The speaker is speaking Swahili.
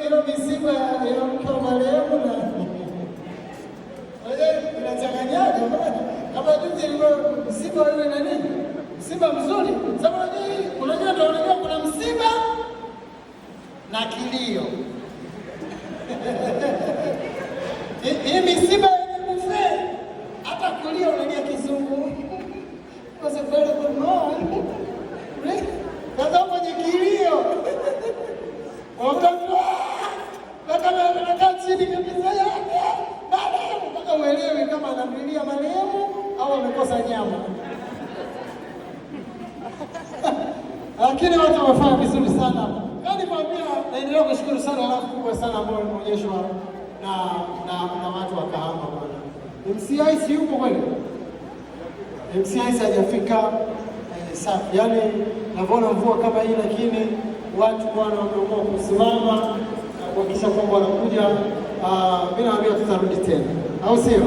hiyo misiba ya mke wa marehemu na inachanganyaje bwana? Kama juzi ilikuwa msiba yule nani? Msiba mzuri. Sababu unajua ndio unajua kuna msiba na kilio. Hii misiba ni buffet. Hata kulia unalia kizungu. Kwa sababu kuna kaza kwenye kilio. Anakaa chini kabisa yake. Baadaye mpaka uelewe kama anamlilia marehemu au amekosa nyama. Lakini watu wamefanya vizuri sana. Yaani kwambia naendelea kushukuru sana alafu kubwa sana ambao imeonyeshwa na watu wa Kahama bwana. MCI si yupo kweli? MCI hajafika safi. Yaani navona mvua kama hii lakini watu bwana wameamua kusimama na kuhakikisha kwamba wanakuja. Mimi naambia tutarudi tena. Au sio?